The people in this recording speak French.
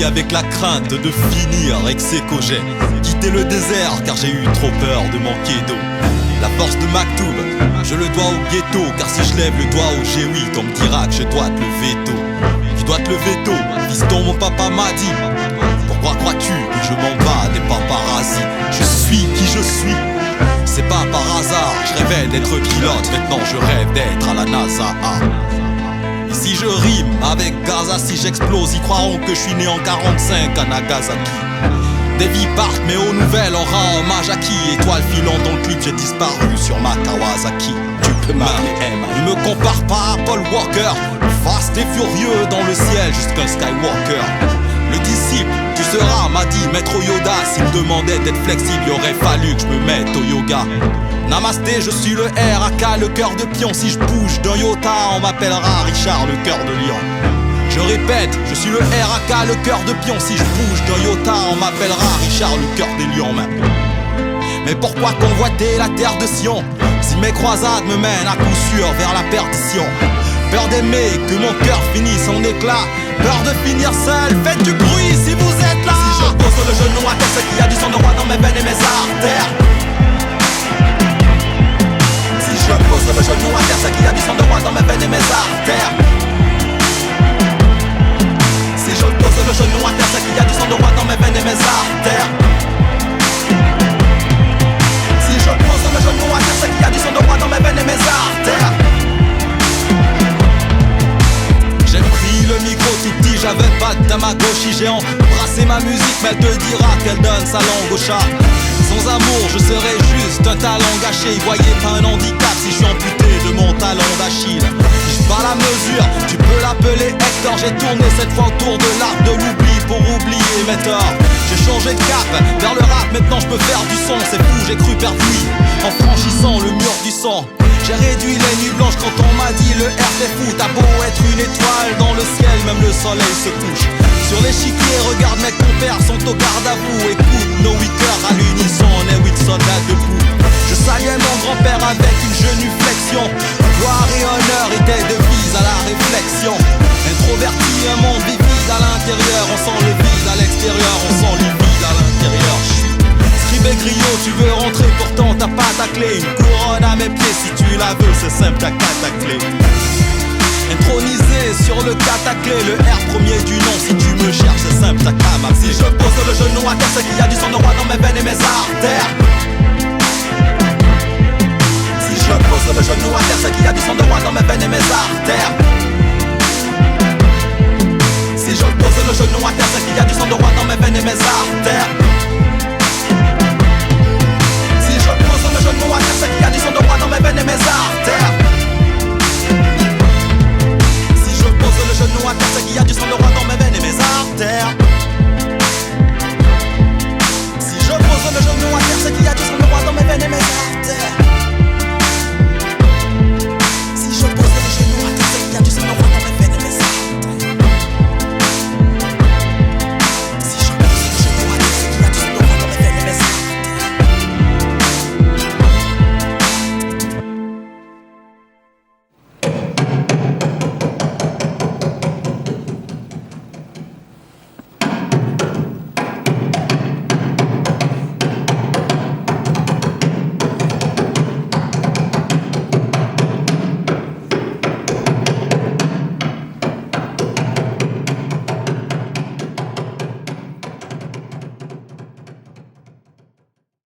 avec la crainte de finir ex aequo. J'ai quitté le désert car j'ai eu trop peur de manquer d'eau. La force de Maktoum, je le dois au ghetto, car si je lève le doigt au G8, on me dira que je dois te lever tôt. Tu dois te lever tôt, fiston, mon papa m'a dit. Pourquoi crois-tu que je m'en bats des paparazzis? Je suis qui je suis, c'est pas par hasard. Je rêvais d'être pilote, maintenant je rêve d'être à la NASA. Et si je rime avec Gaza, si j'explose, ils croiront que je suis né en 45 à Nagasaki. Des vies partent, mais aux nouvelles, on rend hommage à qui? Étoile filante dans le clip, j'ai disparu sur ma Kawasaki. Tu peux m'appeler Emma. Ne me compare pas à Paul Walker, fast et furieux dans le ciel, jusqu'un Skywalker. Le disciple, tu seras, m'a dit Maître Yoda. S'il me demandait d'être flexible, il aurait fallu que je me mette au yoga. Namasté, je suis le RAK, le cœur de pion. Si je bouge d'un iota, on m'appellera Richard, le cœur de lion. Je répète, je suis le RAK, le cœur de pion. Si je bouge d'un iota, on m'appellera Richard, le cœur des lions. Mais pourquoi convoiter la terre de Sion, si mes croisades me mènent à coup sûr vers la perdition? Peur d'aimer, que mon cœur finisse en éclat, peur de finir seul, faites du bruit si vous êtes là. Si je pose le genou à terre, c'est qu'il y a du sang de roi dans mes veines et mes artères. Si je pose le genou à terre, c'est qu'il y a du sang de roi dans mes veines et mes artères. Si je pose le genou à terre, c'est qu'il y a du sang de roi dans mes veines et mes artères. Si je pose le genou à terre, c'est qu'il y a du sang de roi dans mes veines et mes artères. J'ai pris le micro tout petit, j'avais pas de Tamagotchi. J'ai embrassé ma musique, mais elle te dira qu'elle donne sa langue au chat. Sans amour, je serais juste un talent gâché. Voyez pas un handicap si je suis amputé de mon talon d'Achille. Si je bats la mesure, tu peux l'appeler Hector. J'ai tourné cette fois autour de l'arc de l'oubli pour oublier mes torts. J'ai changé de cap vers le rap, maintenant je peux faire du son. C'est fou, j'ai cru perdre nuit en franchissant le mur du sang. J'ai réduit les nuits blanches quand on m'a dit le R c'est fou. T'as beau être une étoile dans le ciel, même le soleil se couche. Sur l'échiquier, regarde mes compères sont au garde à vous. Écoute nos 8 heures à l'unisson, on est 8 soldats debout. Je saluais mon grand-père avec une genuflexion. Gloire et honneur étaient devises à la réflexion. Introverti, un monde vivide à l'intérieur. On sent le vide à l'extérieur, on sent le vide à l'intérieur. Scribe et griot, tu veux rentrer, pourtant t'as pas ta clé. Une couronne à mes pieds, si tu la veux, c'est simple, t'as qu'à ta clé. Intronisé sur le cataclé, le R premier du nom. Si tu me cherches, c'est simple, t'as qu'à m'appeler. Si je pose le genou à terre, c'est qu'il y a du sang de roi dans mes veines et mes artères. Si je pose le genou à terre, c'est qu'il y a du sang de roi dans mes veines et mes artères. Si je pose le genou à terre, c'est qu'il y a du sang de roi dans mes veines et mes artères. Si je pose le genou à terre, c'est qu'il y a du sang de roi dans mes veines et mes artères. Si je pose le genou à terre, c'est qu'il y a du sang de roi dans mes veines et mes artères. Si je pose le genou à terre, c'est qu'il y a du sang de roi dans mes veines et mes artères.